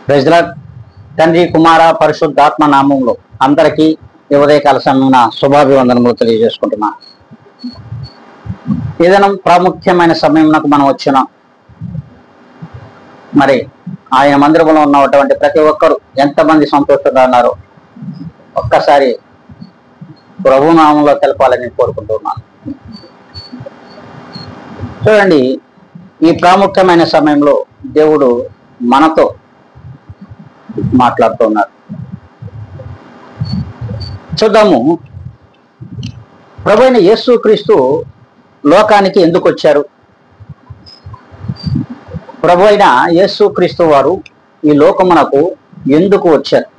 Praise the lord. తండ్రి కుమార పరిశుద్ధాత్మ నామంలో అందరికీ ఉదయకాల సమయమున శుభాభివందనములు తెలియజేసుకుంటున్నాను. ఏదైనా ప్రాముఖ్యమైన సమయంలో మనం వచ్చినాం. మరి ఆయన మందిరంలో ఉన్నటువంటి ప్రతి ఒక్కరు ఎంతమంది సంతోషంగా ఉన్నారో ఒక్కసారి ప్రభు నామంలో తెలపాలని కోరుకుంటున్నాను. చూడండి, ఈ ప్రాముఖ్యమైన సమయంలో దేవుడు మనతో మాట్లాడుతున్నారు. చూద్దాము, ప్రభు అయిన యేసుక్రీస్తు లోకానికి ఎందుకు వచ్చారు? ప్రభు అయిన యేసుక్రీస్తు వారు ఈ లోకమునకు ఎందుకు వచ్చారు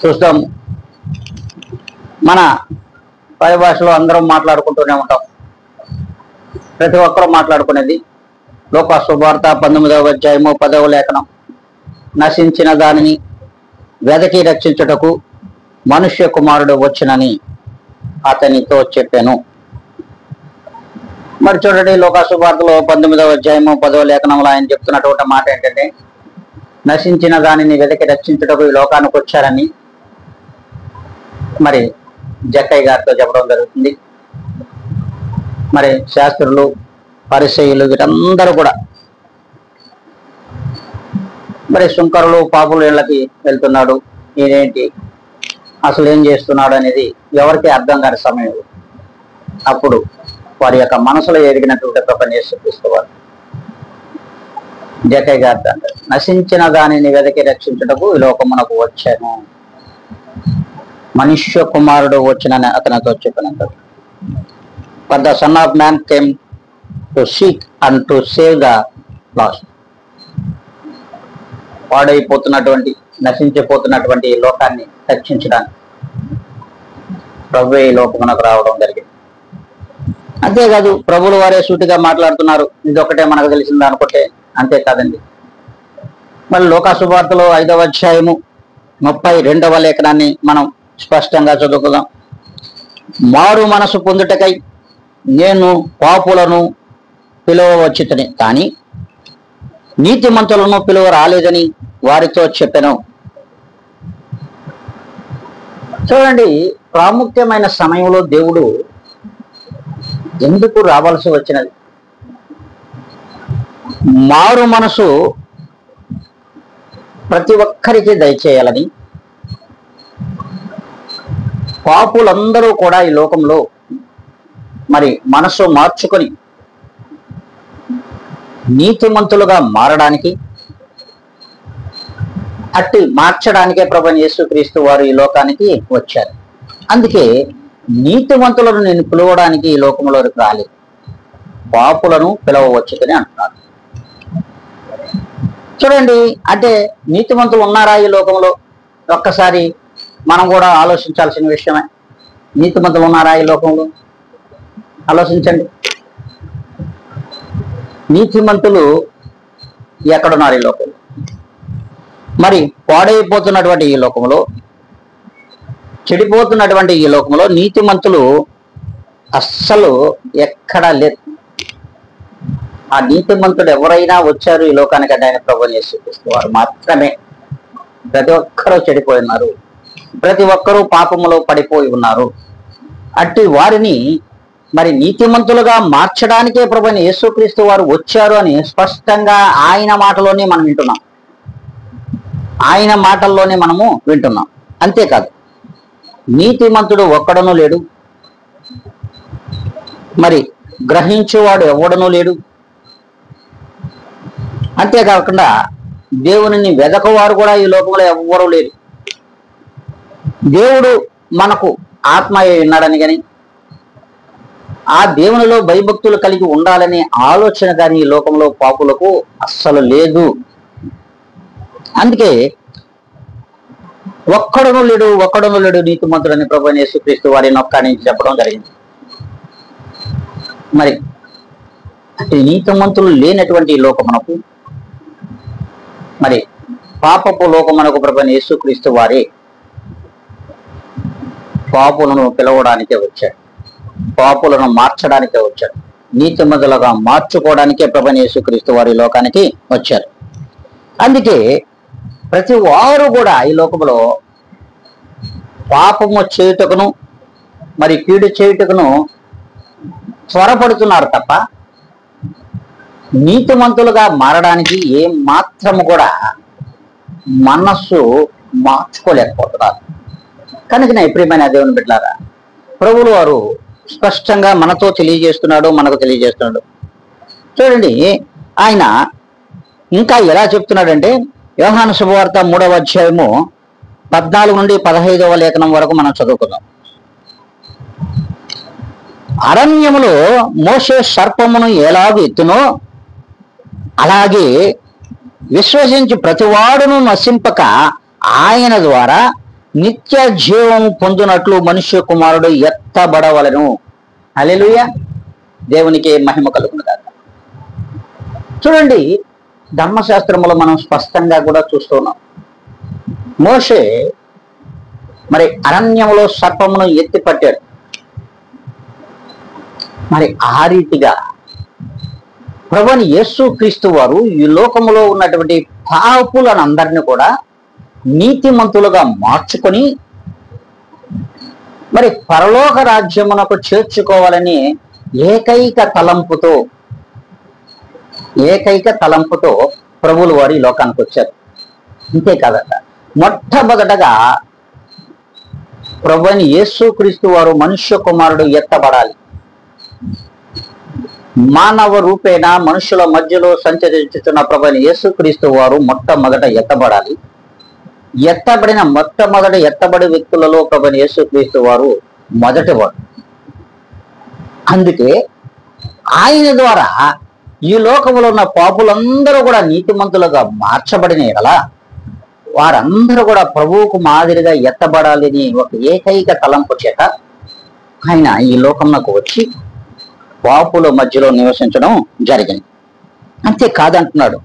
చూద్దాము. మన పరిభాషలో అందరం మాట్లాడుకుంటూనే ఉంటాం. ప్రతి ఒక్కరూ మాట్లాడుకునేది లోక శుభవార్త 19వ అధ్యాయము 10వ లేఖనం. నశించిన దానిని వెదకి రక్షించుటకు మనుష్య కుమారుడు వచ్చునని అతనితో చెప్పాను. మరి చూడండి, లోక శుభవార్తలో 19వ అధ్యాయము 10వ లేఖనంలో ఆయన చెప్తున్నటువంటి మాట ఏంటంటే, నశించిన దానిని వెదకి రక్షించుటకు ఈ లోకానికి వచ్చారని మరి జక్కయ్య గారితో చెప్పడం జరుగుతుంది. మరి శాస్త్రులు, పరిసయ్యులు వీరందరూ కూడా మరి శుంకరులు, పాపులు ఇళ్ళకి వెళ్తున్నాడు, ఈయనేంటి అసలు ఏం చేస్తున్నాడు అనేది ఎవరికి అర్థం కాని సమయం. అప్పుడు వారి యొక్క మనసులో ఎదిగినటువంటి ప్రభువుని యేసుక్రీస్తువారు జక్కయ్య గారితో అంటారు, నశించిన దానిని వెదకి రక్షించుటకు ఈ లోకమునకు వచ్చాను, మనుష్య కుమారుడు వచ్చినని అతనితో చెప్పినంటారు. For the Son of Man came to seek and to save the lost. పాడైపోతున్నటువంటి, నశించిపోతున్నటువంటి ఈ లోకాన్ని రక్షించడానికి ప్రభు ఈ లోకమునకు రావడం జరిగింది. అంతేకాదు, ప్రభువుల వారే సూటిగా మాట్లాడుతున్నారు. ఇదొక్కటే మనకు తెలిసింది అనుకుంటే అంతేకాదండి. మళ్ళీ లోకా శుభవార్తలో 5వ అధ్యాయము 32వ లేఖనాన్ని మనం స్పష్టంగా చదువుకుందాం. మారు మనసు పొందుటకై నేను పాపులను పిలువవచ్చుతని, కానీ నీతిమంతులను పిలువ రాలేదని వారితో చెప్పాను. చూడండి, ప్రాముఖ్యమైన సమయంలో దేవుడు ఎందుకు రావాల్సి వచ్చినది? మారు మనసు ప్రతి ఒక్కరికి దయచేయాలని, పాపులందరూ కూడా ఈ లోకంలో మరి మనసు మార్చుకొని నీతిమంతులుగా మారడానికి, అట్టి మార్చడానికే ప్రభువైన యేసుక్రీస్తు వారు ఈ లోకానికి వచ్చారు. అందుకే నీతిమంతులను నేను పిలవడానికి ఈ లోకంలోకి రాలేదు, పాపులను పిలవవచ్చుదని అంటున్నారు. చూడండి, అంటే నీతిమంతులు ఉన్నారా ఈ లోకంలో? ఒక్కసారి మనం కూడా ఆలోచించాల్సిన విషయమే. నీతిమంతులు ఉన్నారా ఈ లోకంలో? ఆలోచించండి. నీతిమంతులు ఎక్కడున్నారు ఈ లోకంలో? మరి పాడైపోతున్నటువంటి ఈ లోకంలో, చెడిపోతున్నటువంటి ఈ లోకంలో నీతిమంతులు అస్సలు ఎక్కడా లేదు. ఆ నీతిమంతుడు ఎవరైనా వచ్చారు ఈ లోకానికి అంటే ఆయన ప్రభువుని యేసుక్రీస్తు వారు మాత్రమే. ప్రతి ఒక్కరూ చెడిపోయి ఉన్నారు, ప్రతి ఒక్కరూ పాపములో పడిపోయి ఉన్నారు. అట్టి వారిని మరి నీతిమంతులుగా మార్చడానికే ప్రభువైన యేసుక్రీస్తు వారు వచ్చారు అని స్పష్టంగా ఆయన మాటలోనే మనం వింటున్నాం. ఆయన మాటల్లోనే మనము వింటున్నాం. అంతేకాదు, నీతిమంతుడు ఒక్కడనూ లేడు, మరి గ్రహించేవాడు ఎవడనూ లేడు. అంతేకాకుండా దేవునిని వెదకవారు కూడా ఈ లోకంలో ఎవ్వరూ లేరు. దేవుడు మనకు ఆత్మ ఉన్నాడని కానీ, ఆ దేవునిలో భయభక్తులు కలిగి ఉండాలనే ఆలోచన కానీ ఈ లోకంలో పాపులకు అస్సలు లేదు. అందుకే ఒక్కడను లేడు నీతిమంతుడని ప్రభువైన యేసుక్రీస్తు వారిని ఒక్క నుంచి చెప్పడం జరిగింది. మరి అంటే నీతిమంతులు లేనటువంటి లోకమునకు, మరి పాపపు లోకమునకు ప్రభువైన యేసుక్రీస్తు వారే పాపులను పిలవడానికే వచ్చాడు, పాపులను మార్చడానికే వచ్చాడు, నీతిమంతులుగా మార్చుకోవడానికే ప్రభువైన యేసుక్రీస్తు వారి లోకానికి వచ్చారు. అందుకే ప్రతి వారు కూడా ఈ లోకంలో పాపము చేయుటకును మరి కీడు చేయుటకును త్వరపడుతున్నారు తప్ప నీతిమంతులుగా మారడానికి ఏం మాత్రము కూడా మనస్సు మార్చుకోలేకపోతున్నారు. కనుక నా ప్రియమైన దేవుని బిడ్డలారా, ప్రభువుల వారు స్పష్టంగా మనతో తెలియజేస్తున్నాడు, మనకు తెలియజేస్తున్నాడు. చూడండి, ఆయన ఇంకా ఎలా చెప్తున్నాడంటే, యోహాను శుభవార్త 3వ అధ్యాయము 14 నుండి 15వ లేఖనం వరకు మనం చదువుకుందాం. అరణ్యములో మోషే సర్పమును ఎలాగ ఎత్తునో అలాగే విశ్వసించి ప్రతివాడును నశింపక ఆయన ద్వారా నిత్య జీవం పొందునట్లు మనుష్య కుమారుడు ఎత్తబడవలను. హల్లెలూయా, దేవునికి మహిమ కలుగునుగాక. చూడండి, ధర్మశాస్త్రములో మనం స్పష్టంగా కూడా చూస్తున్నాం. మోషే మరి అరణ్యములో సర్పమును ఎత్తి పట్టాడు. మరి ఆ రీతిగా ప్రభువైన యేసుక్రీస్తు వారు ఈ లోకములో ఉన్నటువంటి పాపులను అందరినీ కూడా నీతిమంతులుగా మార్చుకొని మరి పరలోక రాజ్యమునకు చేర్చుకోవాలని ఏకైక తలంపుతో ప్రభువులు వారు ఈ లోకానికి వచ్చారు. అంతేకాదట, మొట్టమొదటగా ప్రభువైన యేసుక్రీస్తు వారు మనుష్య కుమారుడు ఎత్తబడాలి. మానవ రూపేణ మనుషుల మధ్యలో సంచరించుతున్న ప్రభువైన యేసుక్రీస్తు వారు మొట్టమొదట ఎత్తబడాలి. ఎత్తబడి వ్యక్తులలో ప్రభువైన యేసుక్రీస్తు వారు మొదటివాడు. అందుకే ఆయన ద్వారా ఈ లోకంలో ఉన్న పాపులందరూ కూడా నీతిమంతులుగా మార్చబడిన ఎడలా వారందరూ కూడా ప్రభువుకు మాదిరిగా ఎత్తబడాలని ఒక ఏకైక తలంపు చేత ఆయన ఈ లోకంలోకి వచ్చి పాపుల మధ్యలో నివసించడం జరిగింది. అంతేకాదంటున్నాడు,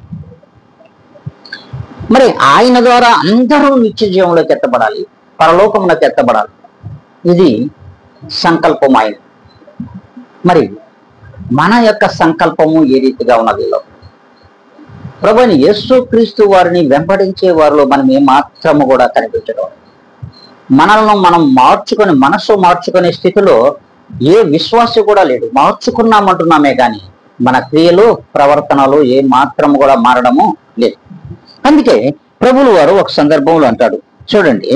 మరి ఆయన ద్వారా అందరూ నిత్య జీవంలోకి ఎత్తబడాలి, పరలోకంలోకి ఎత్తబడాలి. ఇది సంకల్పం ఆయన. మరి మన యొక్క సంకల్పము ఏ రీతిగా ఉన్నది? ప్రభువైన యేసుక్రీస్తు వారిని వెంబడించే వారిలో మనం ఏమాత్రము కూడా కనిపించడం, మనల్ని మనం మార్చుకొని మనస్సు మార్చుకునే స్థితిలో ఏ విశ్వాసం కూడా లేడు. మార్చుకున్నామంటున్నామే కానీ మన క్రియలు ప్రవర్తనలు ఏ మాత్రము కూడా మారడము లేదు. అందుకే ప్రభువుల వారు ఒక సందర్భంలో అంటాడు, చూడండి,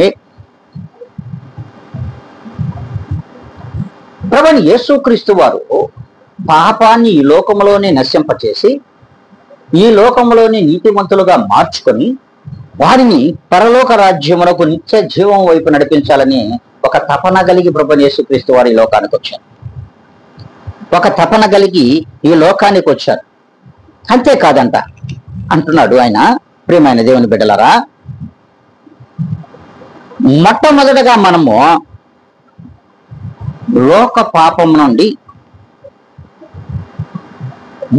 ప్రభువైన యేసుక్రీస్తు వారు పాపాన్ని ఈ లోకంలోనే నశింపచేసి ఈ లోకంలోని నీతిమంతులుగా మార్చుకొని వారిని పరలోక రాజ్యమునకు నిత్య జీవం వైపు నడిపించాలని ఒక తపన కలిగి ప్రభువైన యేసుక్రీస్తు వారు ఈ లోకానికి వచ్చారు. ఒక తపన కలిగి ఈ లోకానికి వచ్చారు. అంతేకాదంట అంటున్నాడు ఆయన, ప్రియమైన దేవుని బిడ్డలారా, మొట్టమొదటగా మనము లోక పాపం నుండి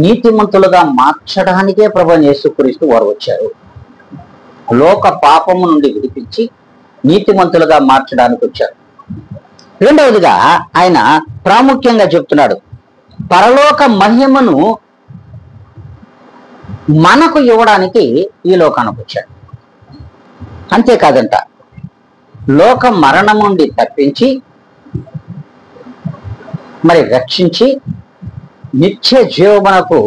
నీతిమంతులుగా మార్చడానికే ప్రభువైన యేసుక్రీస్తు వారు వచ్చారు. లోక పాపము నుండి విడిపించి నీతిమంతులుగా మార్చడానికి వచ్చారు. రెండవదిగా ఆయన ప్రాముఖ్యంగా చెప్తున్నాడు, పరలోక మహిమను మనకు ఇవ్వడానికి ఈ లోకానికి వచ్చాడు. అంతేకాదంట, లోక మరణం నుండి తప్పించి మరి రక్షించి నిత్య జీవమునకు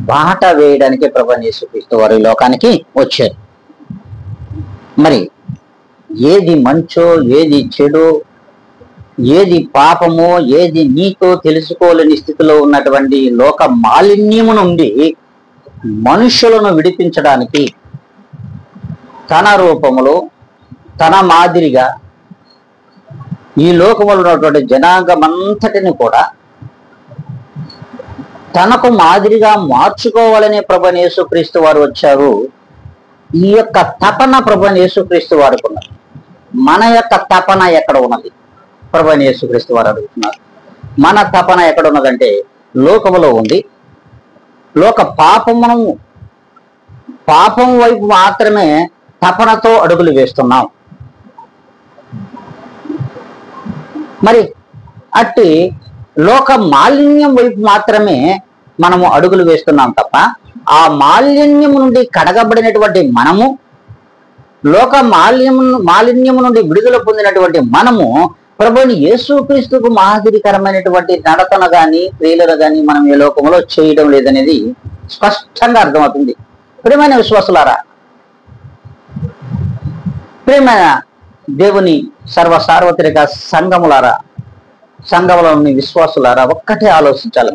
బాట వేయడానికి ప్రభువైన యేసుక్రీస్తు వారు ఈ లోకానికి వచ్చారు. మరి ఏది మంచో, ఏది చెడు, ఏది పాపమో, ఏది నీతో తెలుసుకోలేని స్థితిలో ఉన్నటువంటి లోక మాలిన్యము నుండి మనుషులను విడిపించడానికి తన రూపములో తన మాదిరిగా ఈ లోకములో ఉన్నటువంటి జనాంగమంతటిని కూడా తనకు మాదిరిగా మార్చుకోవాలనే ప్రభువైన యేసుక్రీస్తు వారు వచ్చారు. ఈ యొక్క తపన ప్రభువైన యేసుక్రీస్తు వారికి ఉన్నది. మన యొక్క తపన ఎక్కడ ఉన్నది? ప్రభువైన యేసుక్రీస్తు వారు అడుగుతున్నారు. మన తపన ఎక్కడ ఉన్నదంటే లోకములో ఉంది. లోక పాపం వైపు మాత్రమే తపనతో అడుగులు వేస్తున్నాం. మరి అట్టి లోక మాలిన్యం వైపు మాత్రమే మనము అడుగులు వేస్తున్నాం తప్ప ఆ మాలిన్యము నుండి కడగబడినటువంటి మనము, లోక మాలిన్యము నుండి విడుదల పొందినటువంటి మనము ప్రభువుని యేసుక్రీస్తుకు మాదిరికరమైనటువంటి నడతను గాని క్రియలను గాని మనం ఈ లోకంలో చేయడం లేదనేది స్పష్టంగా అర్థమవుతుంది. ప్రియమైన విశ్వాసులారా, ప్రియమైన దేవుని సార్వత్రిక సంఘములారా, సంఘములోని విశ్వాసులారా, ఒక్కటే ఆలోచించాలి.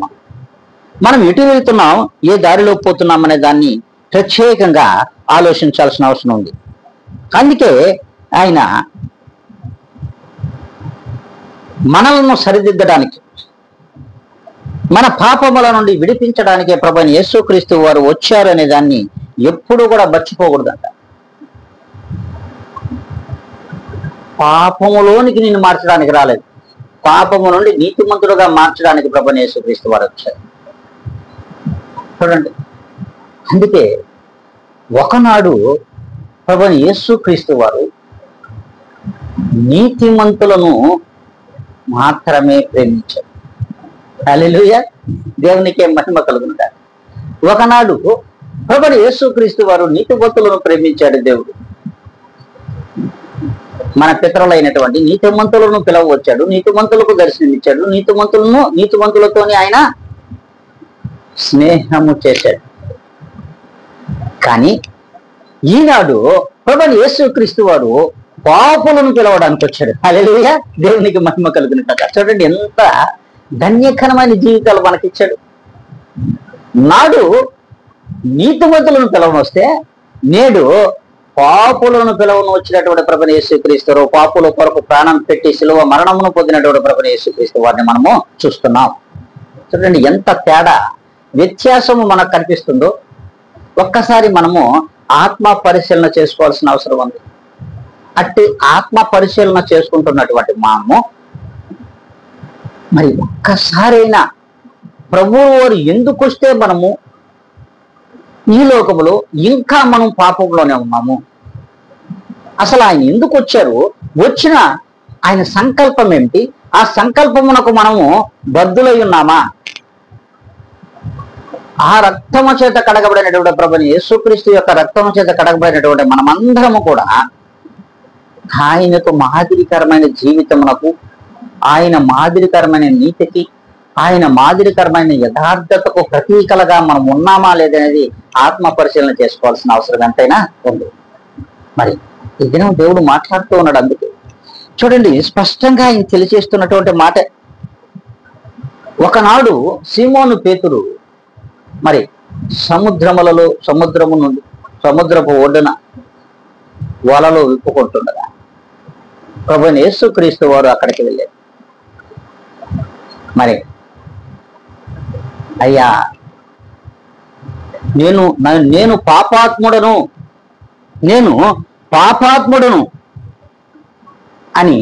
మనం ఎటు వెళ్తున్నాం, ఏ దారిలో పోతున్నాం అనే దాన్ని ప్రత్యేకంగా ఆలోచించాల్సిన అవసరం ఉంది. అందుకే ఆయన మనలను సరిదిద్దడానికి, మన పాపముల నుండి విడిపించడానికే ప్రభువైన యేసుక్రీస్తు వారు వచ్చారు అనే దాన్ని ఎప్పుడూ కూడా మర్చిపోకూడదంట. పాపములోనికి నిన్ను మార్చడానికి రాలేదు, పాపము నుండి నీతిమంతుడుగా మార్చడానికి ప్రభువైన యేసుక్రీస్తు వారు వచ్చారు. చూడండి, అందుకే ఒకనాడు ప్రభువైన యేసుక్రీస్తు వారు నీతిమంతులను మాత్రమే ప్రేమించారు. హల్లెలూయా, దేవునికే మహిమ కలుగునుగాక. ఒకనాడు ప్రభువైన యేసుక్రీస్తు వారు నీతిమంతులను ప్రేమించాడు దేవుడు. మన పితరులైనటువంటి నీతిమంతులను పిలవచ్చాడు, నీతిమంతులకు దర్శనమిచ్చాడు, నీతిమంతులతోని ఆయన స్నేహము చేశాడు. కానీ ఈనాడు ప్రభువైన యేసుక్రీస్తు వారు పాపులను పిలవడానికి వచ్చాడు. హల్లెలూయా, దేవునికి మహిమ కలుగునుగాక. చూడండి, ఎంత ధన్యకరమైన జీవితాలు మనకిచ్చాడు. నాడు నీతిమంతులను పిలవనొస్తే నేడు పాపులను పిలవను వచ్చినటువంటి ప్రభువైన యేసుక్రీస్తు, పాపుల కొరకు ప్రాణం పెట్టి శిలువ మరణమును పొందినటువంటి ప్రభువైన యేసుక్రీస్తు వారిని మనము చూస్తున్నాం. చూడండి, ఎంత తేడా, వ్యత్యాసము మనకు కనిపిస్తుందో ఒక్కసారి మనము ఆత్మ పరిశీలన చేసుకోవాల్సిన అవసరం ఉంది. అట్టి ఆత్మ పరిశీలన చేసుకుంటున్నటువంటి మనము మరి ఒక్కసారైనా ప్రభువు వారు ఎందుకు వస్తే మనము ఈ లోకములో ఇంకా మనం పాపంలోనే ఉన్నాము, అసలు ఆయన ఎందుకు వచ్చారు, వచ్చిన ఆయన సంకల్పం ఏమిటి, ఆ సంకల్పమునకు మనము బద్ధులై ఉన్నామా? ఆ రక్తము చేత కడగబడినటువంటి ప్రభువైన యేసుక్రీస్తు యొక్క రక్తము చేత కడగబడినటువంటి మనమందరము కూడా ఆయనకు మాదిరికరమైన జీవితమునకు, ఆయన మాదిరికరమైన నీతికి, ఆయన మాదిరికరమైన యథార్థతకు ప్రతీకలుగా మనం ఉన్నామా లేదనేది ఆత్మ పరిశీలన చేసుకోవాల్సిన అవసరం ఎంతైనా ఉంది. మరి ఈ దినం దేవుడు మాట్లాడుతూ ఉన్నాడు. అందుకే చూడండి, స్పష్టంగా ఆయన తెలియజేస్తున్నటువంటి మాట. ఒకనాడు సీమోను పేతురు మరి సముద్రపు ఒడ్డున వలలో విప్పుకుంటుండగా ప్రభువైన యేసుక్రీస్తు వారు అక్కడికి వెళ్ళారు. మరి అయ్యా, నేను పాపాత్ముడను అని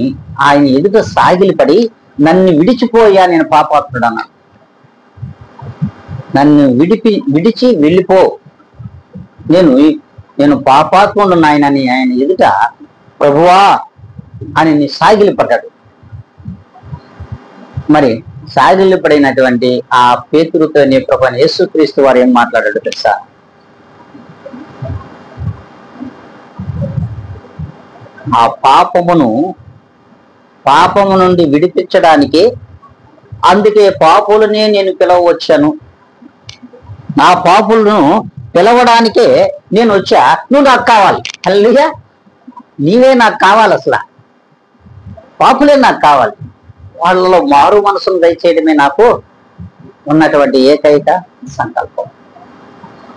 ఆయన ఎదుట సాగిలిపడి, నన్ను విడిచిపోయా, నేను పాపాత్ముడు అన్నాను, నన్ను విడిచి వెళ్ళిపో, నేను పాపాత్ముడు నాయనని ఆయన ఎదుట ప్రభువా అని సాగిలిపడ్డాడు. మరి సాగిలిపడినటువంటి ఆ పేతురుతో ప్రభువైన యేసుక్రీస్తు వారు ఏం మాట్లాడాడు తెలుసా? ఆ పాపము నుండి విడిపించడానికి, అందుకే పాపులనే నేను పిలవచ్చాను, నా పాపులను పిలవడానికే నేను వచ్చా, నువ్వు నాకు కావాలి. హల్లెలూయా, నీవే నాకు కావాలి, అసలు పాపులే నాకు కావాలి, వాళ్ళలో మారు మనసును దయచేయడమే నాకు ఉన్నటువంటి ఏకైక సంకల్పం.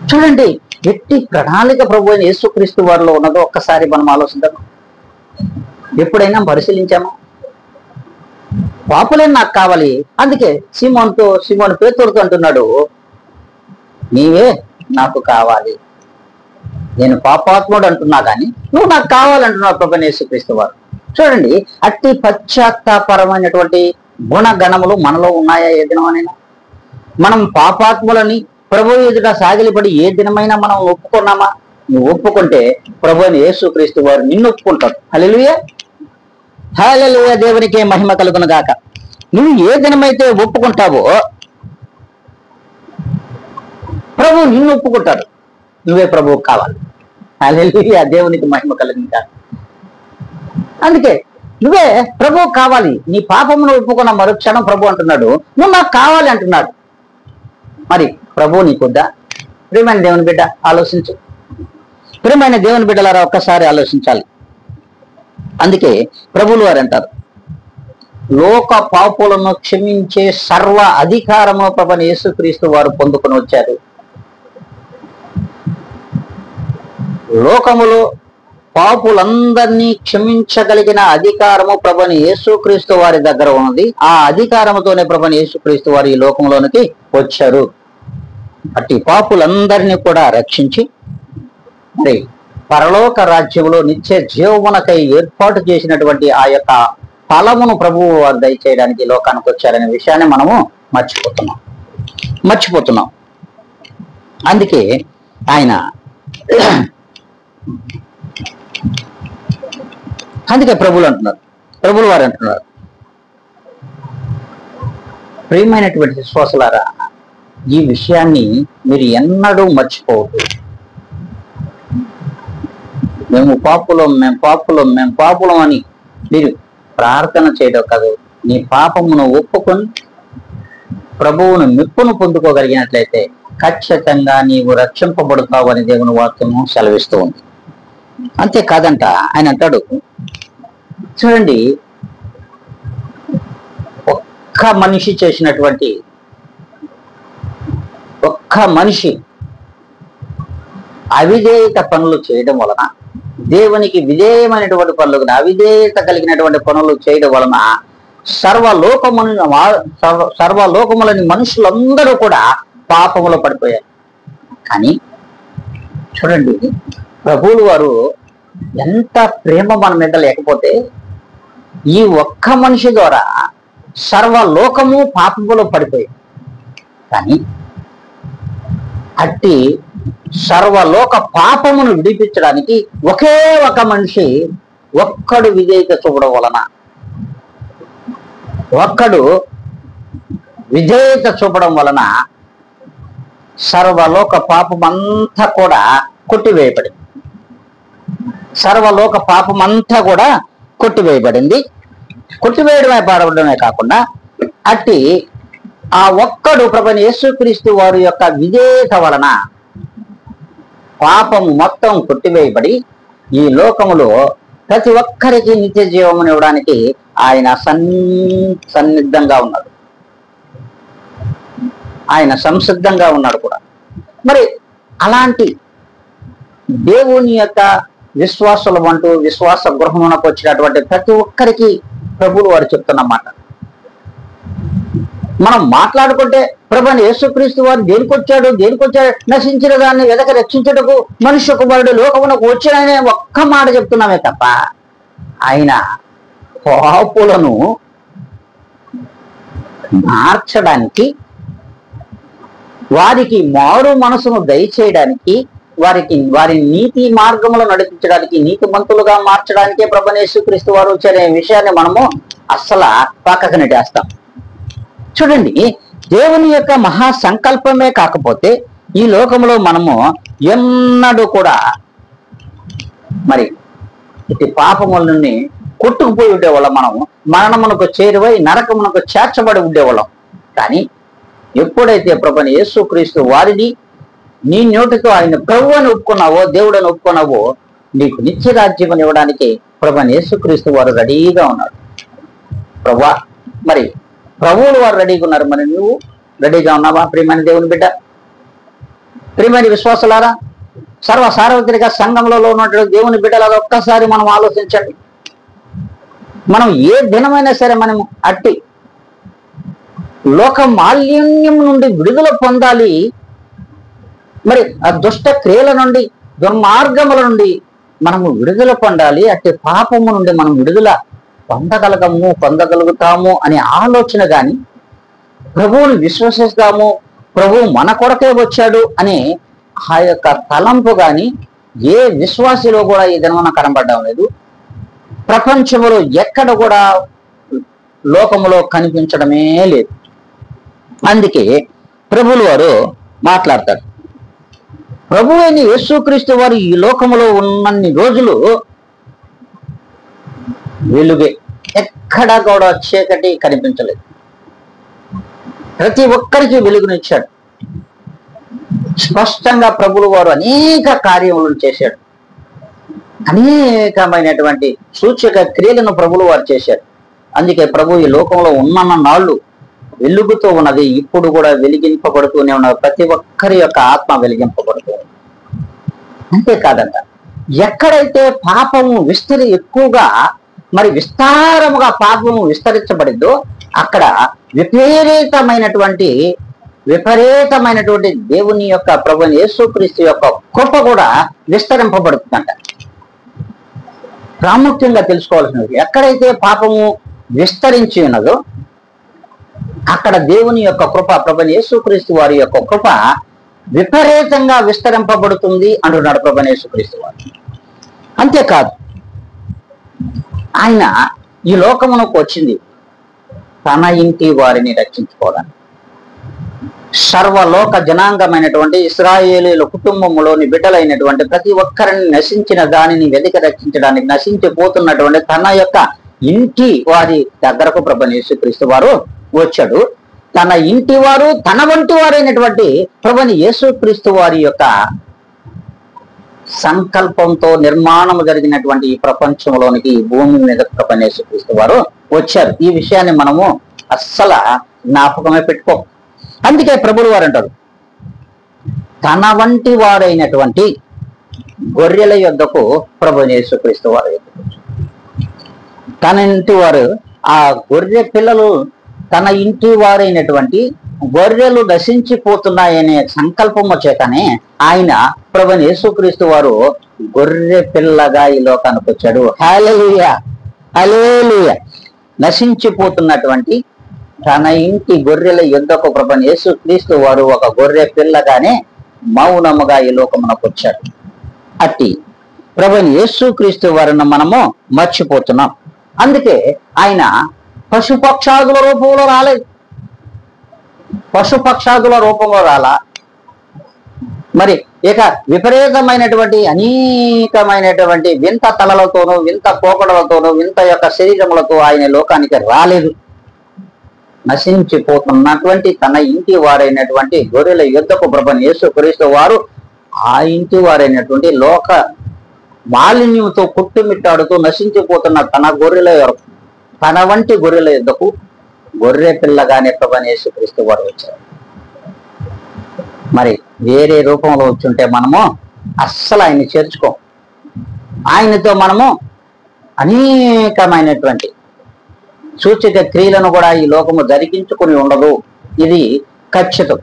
చూడండి, ఎట్టి ప్రణాళిక ప్రభువైన యేసుక్రీస్తు వారిలో ఉన్నదో ఒక్కసారి మనం ఆలోచిద్దాం. ఎప్పుడైనా పరిశీలించామా? పాపులే నాకు కావాలి, అందుకే సీమోను పేతురుతో అంటున్నాడు, నీవే నాకు కావాలి, నేను పాపాత్ముడు అంటున్నా కానీ నువ్వు నాకు కావాలంటున్నావు ప్రభువైన యేసుక్రీస్తు వారు. చూడండి, అట్టి పశ్చాత్తాపరమైనటువంటి గుణగణములు మనలో ఉన్నాయా? ఏ దినమైనా మనం పాపాత్ములని ప్రభు ఎదుట సాగిలిపడి ఏ దినమైనా మనం ఒప్పుకున్నామా? నువ్వు ఒప్పుకుంటే ప్రభువైన యేసుక్రీస్తు వారు నిన్ను ఒప్పుకుంటారు. హల్లెలూయా, హల్లెలూయా, దేవునికే మహిమ కలుగును గాక. నువ్వు ఏ దినమైతే ఒప్పుకుంటావో ప్రభు నిన్ను ఒప్పుకుంటాడు, నువ్వే ప్రభువు కావాలి. హల్లెలూయా, దేవునికి మహిమ కలిగింది. అందుకే నువ్వే ప్రభువు కావాలి. నీ పాపమును ఒప్పుకున్న మరుక్షణం ప్రభు అంటున్నాడు, నువ్వు నాకు కావాలి అంటున్నాడు. మరి ప్రభువు నీకొద్దా? ప్రియమైన దేవుని బిడ్డ ఆలోచించు. ప్రియమైన దేవుని బిడ్డలారా ఒక్కసారి ఆలోచించాలి. అందుకే ప్రభువులు వారు అంటారు, లోక పాపులను క్షమించే సర్వ అధికారము ప్రభువైన యేసుక్రీస్తు వారు పొందుకొని వచ్చారు. లోకములో పాపులందరినీ క్షమించగలిగిన అధికారము ప్రభువైన యేసుక్రీస్తు వారి దగ్గర ఉన్నది. ఆ అధికారముతోనే ప్రభువైన యేసుక్రీస్తు వారు ఈ లోకంలోనికి వచ్చారు. అట్టి పాపులందరినీ కూడా రక్షించి మరి పరలోక రాజ్యంలో నిత్య జీవమునకై ఏర్పాటు చేసినటువంటి ఆ యొక్క ఫలమును ప్రభువు వారు దయచేయడానికి లోకానికి వచ్చారనే విషయాన్ని మనము మర్చిపోతున్నాం. అందుకే ప్రభువులు వారు అంటున్నారు, ప్రియమైనటువంటి విశ్వాసులారా, ఈ విషయాన్ని మీరు ఎన్నడూ మర్చిపోవద్దు. మేము పాపులం అని మీరు ప్రార్థన చేయడం కాదు, నీ పాపమును ఒప్పుకొని ప్రభువును మెప్పును పొందుకోగలిగినట్లయితే ఖచ్చితంగా నీవు రక్షింపబడతావు అని దేవుని వాక్యము సెలవిస్తూ ఉంది. అంతేకాదంట ఆయన అంటాడు, చూడండి, ఒక్క మనిషి అవిధేయత పనులు చేయడం వలన, దేవునికి విధేయమైనటువంటి పనులు అవిధేయత కలిగినటువంటి పనులు చేయడం వలన సర్వలోకములని మనుషులందరూ కూడా పాపములో పడిపోయారు. కానీ చూడండి, ప్రభువులు వారు ఎంత ప్రేమ మన మీద లేకపోతే ఈ ఒక్క మనిషి ద్వారా సర్వలోకము పాపములో పడిపోయాయి. కానీ అట్టి సర్వలోక పాపమును విడిపించడానికి ఒకే ఒక మనిషి ఒక్కడు విధేయత చూపడం వలన, సర్వలోక పాపమంతా కూడా కొట్టివేయబడింది. కొట్టివేయడమే కాకుండా అట్టి ఆ ఒక్కడు ప్రభువైన యేసుక్రీస్తు వారి యొక్క విధేయత వలన పాపము మొత్తం కొట్టివేయబడి ఈ లోకములో ప్రతి ఒక్కరికి నిత్య జీవమును ఇవ్వడానికి ఆయన సంసిద్ధంగా ఉన్నాడు కూడా. మరి అలాంటి దేవుని యొక్క విశ్వాసులం అంటూ విశ్వాస గృహమునకు వచ్చినటువంటి ప్రతి ఒక్కరికి ప్రభువులు వారు చెప్తున్నమాట. మనం మాట్లాడుకుంటే ప్రభువైన యేసుక్రీస్తు వారు దేనికొచ్చాడు, నశించిన దాన్ని వెదక రక్షించుటకు మనుష్య కుమారుడు లోకమునకు వచ్చిననే ఒక్క మాట చెప్తున్నామే తప్ప ఆయన పాపులను మార్చడానికి, వారికి మారు మనసును దయచేయడానికి, వారి నీతి మార్గములో నడిపించడానికి, నీతిమంతులుగా మార్చడానికే ప్రభువైన యేసుక్రీస్తు వారు వచ్చారనే విషయాన్ని మనము అస్సలు పక్కకు నెట్టేస్తాం. చూడండి, దేవుని యొక్క మహా సంకల్పమే కాకపోతే ఈ లోకంలో మనము ఎన్నడూ కూడా మరి ఇటు పాపముల నుండి కొట్టుకుపోయి ఉండేవాళ్ళం. మనం మరణమునకు చేరువై నరకమునకు చేర్చబడి ఉండేవాళ్ళం. కానీ ఎప్పుడైతే ప్రభువైన యేసుక్రీస్తు వారిని నీ నోటితో ఆయన ప్రభు అని ఒప్పుకున్నావో, దేవుడు అని ఒప్పుకున్నావో, నీకు నిత్య రాజ్యం ఇవ్వడానికి ప్రభువైన యేసుక్రీస్తు వారు రెడీగా ఉన్నాడు. మరి ప్రభువులు వారు రెడీగా ఉన్నారు. మరి నువ్వు రెడీగా ఉన్నావా? ప్రియమైన దేవుని బిడ్డ, ప్రియమైన విశ్వాసులారా, సార్వత్రిక సంఘంలో ఉన్నటువంటి దేవుని బిడ్డలాగా ఒక్కసారి మనం ఆలోచించండి. మనం ఏ దినమైనా సరే మనం అట్టి లోక మాలిన్యం నుండి విడుదల పొందాలి. మరి ఆ దుష్ట క్రియల నుండి, దుర్మార్గముల నుండి మనము విడుదల పొందాలి. అట్టి పాపము నుండి మనం విడుదల పొందగలుగుతాము అనే ఆలోచన కానీ, ప్రభువుని విశ్వసిస్తాము, ప్రభువు మన కొరకే వచ్చాడు అనే ఆ యొక్క తలంపు కానీ ఏ విశ్వాసిలో కూడా ఈ దినమున కనబడడం లేదు. ప్రపంచంలో ఎక్కడ కూడా లోకములో కనిపించడమే లేదు. అందుకే ప్రభువులు వారు మాట్లాడతారు, ప్రభు అయిన యేసుక్రీస్తు వారు ఈ లోకములో ఉన్నన్ని రోజులు వెలుగే, ఎక్కడా కూడా చీకటి కనిపించలేదు. ప్రతి ఒక్కరికి వెలుగునిచ్చాడు. స్పష్టంగా ప్రభువు వారు అనేక కార్యములను చేశాడు. అనేకమైనటువంటి సూచక క్రియలను ప్రభువు వారు చేశారు. అందుకే ప్రభు ఈ లోకంలో ఉన్న నాళ్ళు వెలుగుతూ ఉన్నది, ఇప్పుడు కూడా వెలిగింపబడుతూనే ఉన్నది. ప్రతి ఒక్కరి యొక్క ఆత్మ వెలిగింపబడుతుంది. అంతేకాదంట, ఎక్కడైతే పాపము ఎక్కువగా మరి విస్తారముగా పాపము విస్తరించబడిందో అక్కడ విపరీతమైనటువంటి దేవుని యొక్క ప్రభు యేసుక్రీస్తు యొక్క కృప కూడా విస్తరింపబడుతుందంట. ప్రాముఖ్యంగా తెలుసుకోవాల్సినది, ఎక్కడైతే పాపము విస్తరించి ఉన్నదో అక్కడ దేవుని యొక్క కృప, ప్రభు యేసుక్రీస్తు వారి యొక్క కృప విపరీతంగా విస్తరింపబడుతుంది అంటున్నాడు ప్రభు యేసుక్రీస్తు వారు. అంతేకాదు, ఆయన ఈ లోకమునకు వచ్చింది తన ఇంటి వారిని రక్షించుకోవడానికి. సర్వలోక జనాంగమైనటువంటి ఇశ్రాయేలీల కుటుంబంలోని బిడ్డలైనటువంటి ప్రతి ఒక్కరిని నశించిన దానిని వెతికి రక్షించడానికి, నశించిపోతున్నటువంటి తన యొక్క ఇంటి వారి దగ్గరకు ప్రభు యేసుక్రీస్తు వారు వచ్చాడు. తన ఇంటి వారు, తన వంటి వారైనటువంటి ప్రభు యేసుక్రీస్తు వారి యొక్క సంకల్పంతో నిర్మాణం జరిగినటువంటి ఈ ప్రపంచంలోనికి, ఈ భూమి మీద ప్రభు యేసుక్రీస్తు వారు వచ్చారు. ఈ విషయాన్ని మనము అస్సలు జ్ఞాపకమే పెట్టుకో. అందుకే ప్రభువు వారు అంటారు, తన వంటి వారైనటువంటి గొర్రెల యొద్దకు ప్రభు యేసుక్రీస్తు వారు. తన ఇంటి వారు, ఆ గొర్రె పిల్లలు తన ఇంటి వారైనటువంటి గొర్రెలు నశించిపోతున్నాయనే సంకల్పము చేతనే ఆయన ప్రభు యేసుక్రీస్తు వారు గొర్రె పిల్లగా ఈ లోకానికి వచ్చాడు. హల్లెలూయా, హల్లెలూయా. నశించిపోతున్నటువంటి తన ఇంటి గొర్రెల యొద్దకు ప్రభు యేసుక్రీస్తు వారు ఒక గొర్రె పిల్లగానే మౌనముగా ఈ లోకమునకు వచ్చాడు. అట్టి ప్రభు యేసుక్రీస్తు వారిని మనము మర్చిపోతున్నాం. అందుకే ఆయన పశుపక్షాదుల రూపంలో రాలేదు. పశుపక్షాదుల రూపంలో రాలా. మరి ఇక విపరీతమైనటువంటి అనేకమైనటువంటి వింత తలలతోనూ, వింత పోకడలతోనూ, వింత యొక్క శరీరములతో ఆయన లోకానికి రాలేదు. నశించిపోతున్నటువంటి తన ఇంటి వారైనటువంటి గొర్రెల యొద్దకు ప్రభు యేసుక్రీస్తు వారు ఆ ఇంటి వారైనటువంటి లోక మాలిన్యంతో కుట్టుమిట్టాడుతూ నశించిపోతున్న తన వంటి గొర్రెల యొద్దకు గొర్రె పిల్లగానే ప్రభు యేసుక్రీస్తు వారు వచ్చారు. మరి వేరే రూపంలో వచ్చుంటే మనము అస్సలు ఆయన్ని చేర్చుకోం. ఆయనతో మనము అనేకమైనటువంటి సూచక క్రియలను కూడా ఈ లోకము జరిగించుకుని ఉండదు. ఇది ఖచ్చితం.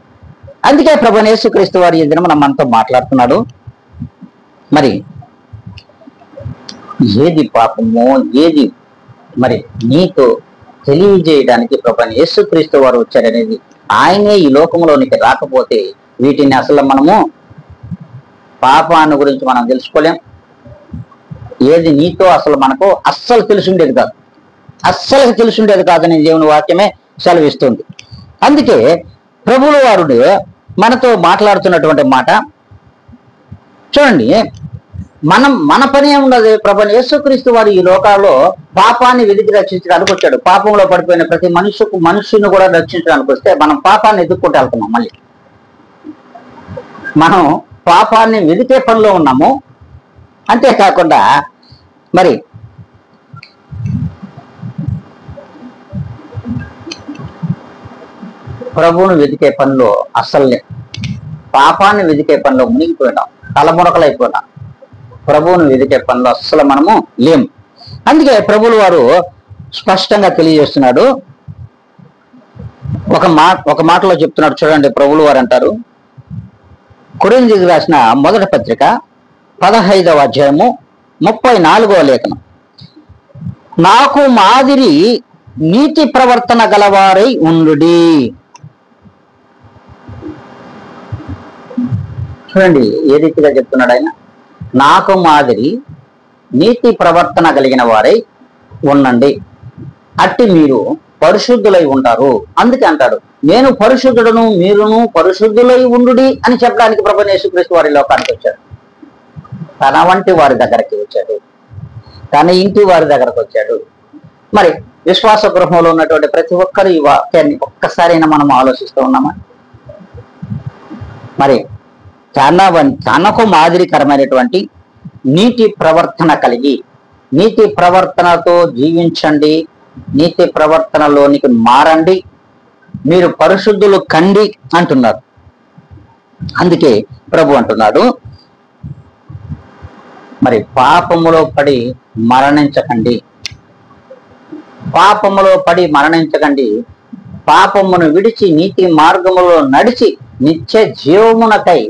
అందుకే ప్రభు యేసుక్రీస్తు వారి ఈ దినం మనతో మాట్లాడుతున్నాడు. మరి ఏది పాపమో, ఏది మరి నీతో తెలియజేయడానికి ప్రభు యేసుక్రీస్తు వారు వచ్చారనేది, ఆయనే ఈ లోకంలోనికి రాకపోతే వీటిని అసలు మనము పాపాన్ని గురించి మనం తెలుసుకోలేం. ఏది నీతో అసలు మనకు అస్సలు తెలిసిండేది కాదు, అస్సలు తెలిసిండేది కాదని దేవుని వాక్యమే సెలవిస్తుంది. అందుకే ప్రభువుల వారు మనతో మాట్లాడుతున్నటువంటి మాట చూడండి. మన పని ఏమున్నది? ప్రభు యేసుక్రీస్తు వారు ఈ లోకాల్లో పాపాన్ని వెతికి రక్షించడానికి వచ్చాడు. పాపంలో పడిపోయిన ప్రతి మనుషుని కూడా రక్షించడానికి వస్తే మనం పాపాన్ని ఎదుర్కొంటూ వెళ్తున్నాం. మళ్ళీ మనం పాపాన్ని వెతికే పనిలో ఉన్నాము. అంతేకాకుండా మరి ప్రభువును వెతికే పనిలో అస్సలు పాపాన్ని వెతికే పనిలో మునిగిపోయినాం, తలమునకలైపోయినాం. ప్రభువును వెతికే పనిలో అస్సలు మనము లేము. అందుకే ప్రభువుల వారు స్పష్టంగా తెలియజేస్తున్నాడు. ఒక మాటలో చెప్తున్నాడు చూడండి. ప్రభువుల వారు అంటారు, కొరింథీయులకు రాసిన మొదటి పత్రిక 15వ అధ్యాయము 34వ లేఖనం, నాకు మాదిరి నీతి ప్రవర్తన గలవారై ఉండుడి. చూడండి ఏ రీతిగా చెప్తున్నాడు ఆయన. నాకు మాదిరి నీతి ప్రవర్తన కలిగిన వారై ఉండండి. అట్టి మీరు పరిశుద్ధులై ఉంటారు. అందుకే అంటాడు, నేను పరిశుద్ధుడను, మీరును పరిశుద్ధులై ఉండుడి అని చెప్పడానికి ప్రభువైన యేసుక్రీస్తు వారి లోకానికి వచ్చాడు. తన వంటి వారి దగ్గరికి వచ్చాడు, తన ఇంటి వారి దగ్గరకు వచ్చాడు. మరి విశ్వాస గృహంలో ఉన్నటువంటి ప్రతి ఒక్కరు ఈ వాక్యాన్ని ఒక్కసారైనా మనం ఆలోచిస్తూ ఉన్నామా? మరి తనకు మాదిరికరమైనటువంటి నీతి ప్రవర్తన కలిగి, నీతి ప్రవర్తనతో జీవించండి, నీతి ప్రవర్తనలోనికి మారండి, మీరు పరిశుద్ధులు కండి అంటున్నారు. అందుకే ప్రభు అంటున్నాడు, మరి పాపములో పడి మరణించకండి, పాపములో పడి మరణించకండి, పాపమును విడిచి నీతి మార్గములో నడిచి నిత్య జీవమునకై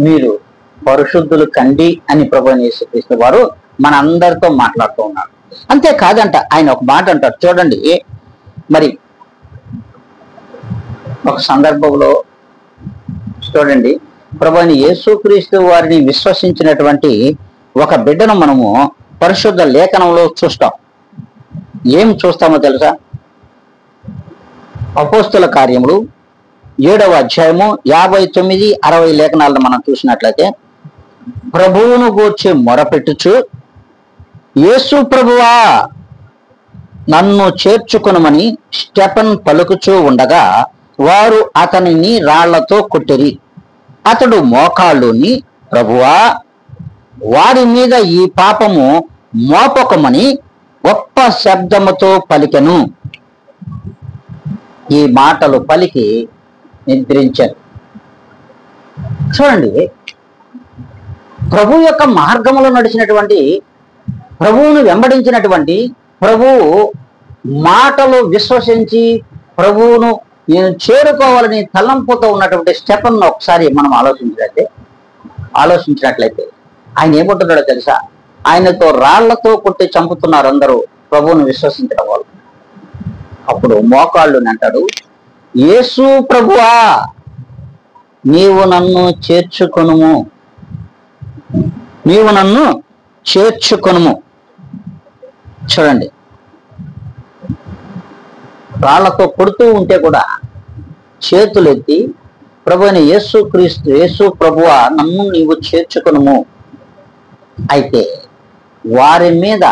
మీరు పరిశుద్ధులు కండి అని ప్రభువైన యేసుక్రీస్తు వారు మన అందరితో మాట్లాడుతూ ఉన్నారు. అంతేకాదంట, ఆయన ఒక మాట అంటారు చూడండి. మరి ఒక సందర్భంలో చూడండి, ప్రభువైన యేసుక్రీస్తు వారిని విశ్వసించినటువంటి ఒక బిడ్డను మనము పరిశుద్ధ లేఖనంలో చూస్తాం. ఏం చూస్తామో తెలుసా? అపోస్తుల కార్యములు 7వ అధ్యాయము 59, 60 లేఖనాలను మనం చూసినట్లయితే, ప్రభువును గూర్చి మొరపెట్టుచు, యేసు ప్రభువా నన్ను చేర్చుకొనుమని స్టెఫన్ పలుకుచూ ఉండగా వారు అతనిని రాళ్లతో కొట్టిరి. అతడు మోకాళ్ళుని, ప్రభువా వారి మీద ఈ పాపము మోపకమని గొప్ప శబ్దముతో పలికెను. ఈ మాటలు పలికి నిద్రించారు. చూడండి, ప్రభు యొక్క మార్గంలో నడిచినటువంటి, ప్రభువును వెంబడించినటువంటి, ప్రభువు మాటలు విశ్వసించి ప్రభువును నేను చేరుకోవాలని తలంపుతో ఉన్నటువంటి స్టెఫన్ ఒకసారి మనం ఆలోచించినట్లయితే ఆయన ఏమంటున్నాడో తెలుసా? ఆయనతో రాళ్లతో కొట్టి చంపుతున్నారు అందరూ ప్రభువును విశ్వసించిన వాళ్ళు. అప్పుడు మోకాళ్ళు అంటాడు, యేసు ప్రభువా నీవు నన్ను చేర్చుకొనుము, నీవు నన్ను చేర్చుకొనుము. చూడండి, రాళ్లతో కొడుతూ ఉంటే కూడా చేతులెత్తి ప్రభువైన యేసుక్రీస్తు, యేసు ప్రభువా నన్ను నీవు చేర్చుకొనుము. అయితే వారి మీద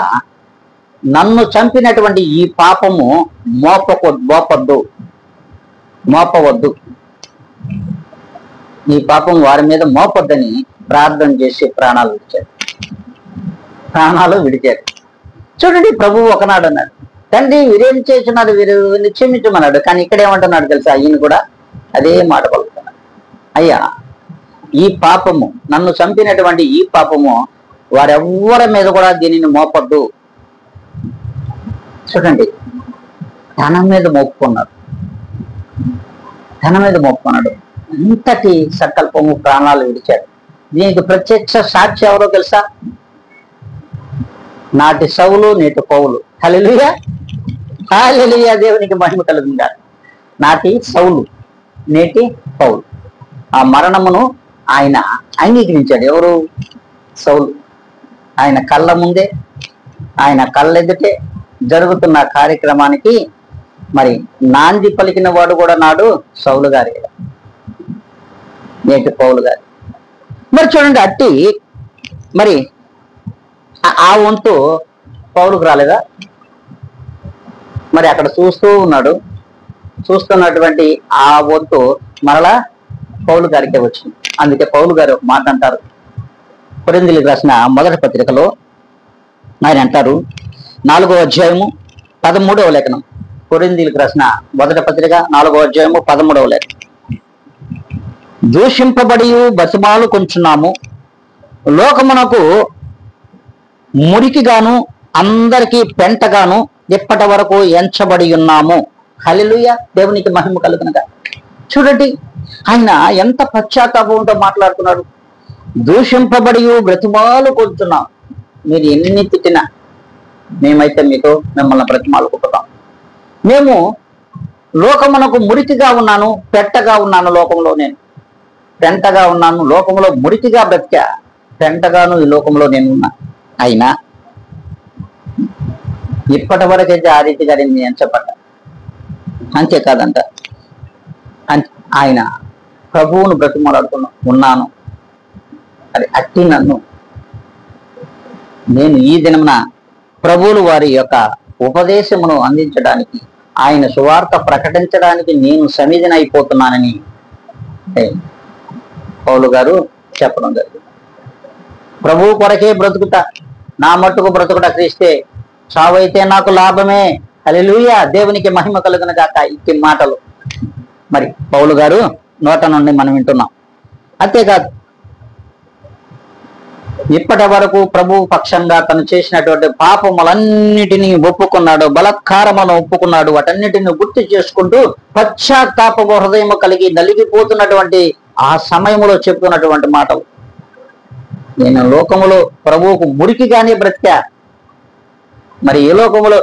నన్ను చంపినటువంటి ఈ పాపము మోపవద్దు, ఈ పాపం వారి మీద మోపొద్దని ప్రార్థన చేసి ప్రాణాలు విడిచారు. చూడండి, ప్రభువు ఒకనాడు అన్నాడు, తండ్రి వీరేం చేస్తున్నారు, వీరు క్షమించమన్నాడు. కానీ ఇక్కడ ఏమంటున్నాడు తెలుసా? ఈయన కూడా అదే మాట పలుకుతున్నాడు, అయ్యా ఈ పాపము, నన్ను చంపినటువంటి ఈ పాపము వారెవ్వరి మీద కూడా దీనిని మోపొద్దు. చూడండి, తన మీద మోపుకున్నాడు. అంతటి సంకల్పము ప్రాణాలు విడిచాడు. దీనికి ప్రత్యక్ష సాక్షి ఎవరో తెలుసా? నాటి సౌలు, నేటి పౌలు. హల్లెలూయా, హల్లెలూయా, దేవునికి మహిమ కలుగుగా. నాటి సౌలు, నేటి పౌలు. ఆ మరణమును ఆయన అంగీకరించాడు. ఎవరు? సౌలు. ఆయన కళ్ళ ముందే, ఆయన కళ్ళెదుటే జరుగుతున్న కార్యక్రమానికి మరి నాంది పలికిన వాడు కూడా నాడు సౌలు గారి, నేటి పౌలు గారి. మరి చూడండి, అట్టి మరి ఆ వంతు పౌలుకు రాలేదా? మరి అక్కడ చూస్తున్నటువంటి ఆ వంతు మరలా పౌలు గారికే వచ్చింది. అందుకే పౌలు గారు ఒక మాట అంటారు, కొరింథీయులకు రాసిన మొదటి పత్రికలో ఆయన అంటారు, 4వ అధ్యాయము 13వ లేఖనం. కొరింథీయులకు రాసిన మొదటి పత్రిక 4వ అధ్యాయము 13వ లేఖనం. దూషింపబడి బతిమాలు కొంచున్నాము, లోకమునకు మురికిగాను అందరికీ పెంటగాను ఇప్పటి వరకు ఎంచబడి ఉన్నాము. హల్లెలూయా, దేవునికి మహిమ కలుగునగా. చూడండి, ఆయన ఎంత పశ్చాత్తాపంతో మాట్లాడుతున్నాడు. దూషింపబడి బ్రతిమాలు కొంటున్నాం, మీరు ఎన్ని తిట్టినా మేమైతే మిమ్మల్ని బ్రతిమాలుకుంటున్నాం. మేము లోకమునకు మురికిగా ఉన్నాను, పెట్టగా ఉన్నాను, లోకంలో నేను పెంటగా ఉన్నాను, లోకంలో మురికిగా బ్రతికా, పెంటగాను ఈ లోకంలో నేను ఉన్నా. అయినా ఇప్పటి వరకైతే ఆ రీతిగా నేను ఎంచబడ్డా. అంతేకాదంట, ఆయన ప్రభువును బ్రతిమలాడుతున్నా ఉన్నాను. అది అట్టి నన్ను నేను ఈ దినమున ప్రభువులు వారి యొక్క ఉపదేశమును అందించడానికి, ఆయన సువార్త ప్రకటించడానికి నేను సన్నిధినైపోతున్నానని పౌలు గారు చెప్పడం జరిగింది. ప్రభువు కొరకే బ్రతుకుతా, నా మట్టుకు బ్రతుకుట క్రీస్తే, చావైతే నాకు లాభమే. హల్లెలూయా, దేవునికి మహిమ కలుగును గాక. ఇట్టి మాటలు మరి పౌలు గారు నోట నుండి మనం వింటున్నాం. అంతేకాదు, ఇప్పటి వరకు ప్రభువు పక్షంగా తను చేసినటువంటి పాపములన్నిటినీ ఒప్పుకున్నాడు, బలత్కారమును ఒప్పుకున్నాడు. వాటన్నిటిని గుర్తు చేసుకుంటూ పశ్చాత్తాప హృదయం కలిగి నలిగిపోతున్నటువంటి ఆ సమయంలో చెప్తున్నటువంటి మాటలు, నేను లోకములో ప్రభువుకు మురికిగానే బ్రతికా, మరి ఈ లోకములో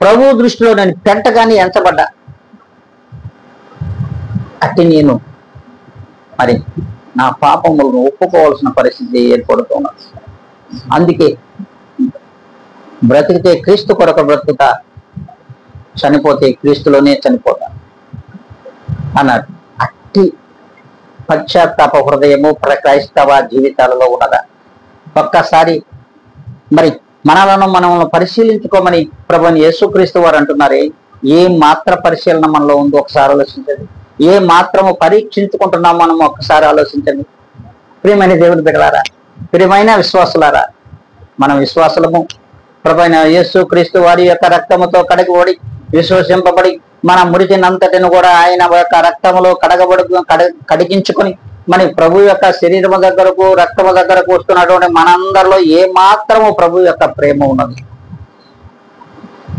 ప్రభు దృష్టిలో నేను పెంటగానే ఎంచబడ్డా. అట్టి నేను మరి నా పాపములను ఒప్పుకోవాల్సిన పరిస్థితి ఏర్పడుతున్నది. అందుకే బ్రతికితే క్రీస్తు కొరకు బ్రతుకుతా, చనిపోతే క్రీస్తులోనే చనిపోతా అన్నాడు. అట్టి పశ్చాత్తాప హృదయము క్రైస్తవ జీవితాలలో ఉన్నదా? ఒక్కసారి మరి మనలను పరిశీలించుకోమని ప్రభుని యేసుక్రీస్తు వారు అంటున్నారే. ఏ మాత్ర పరిశీలన మనలో ఉందో ఒకసారి ఆలోచించండి. ఏ మాత్రము పరీక్షించుకుంటున్నాం మనం ఒక్కసారి ఆలోచించండి. ప్రియమైన దేవుని బిడ్డలారా, ప్రియమైన విశ్వాసులారా, మన విశ్వాసులము ప్రభువైన యేసుక్రీస్తు వారి యొక్క రక్తముతో కడగబడి విశ్వసింపబడి మన మురికినంతటిని కూడా ఆయన యొక్క రక్తములో కడిగించుకొని మన ప్రభు యొక్క శరీరము దగ్గరకు రక్తము దగ్గరకు వస్తున్నటువంటి మనందరిలో ఏ మాత్రము ప్రభు యొక్క ప్రేమ ఉన్నది.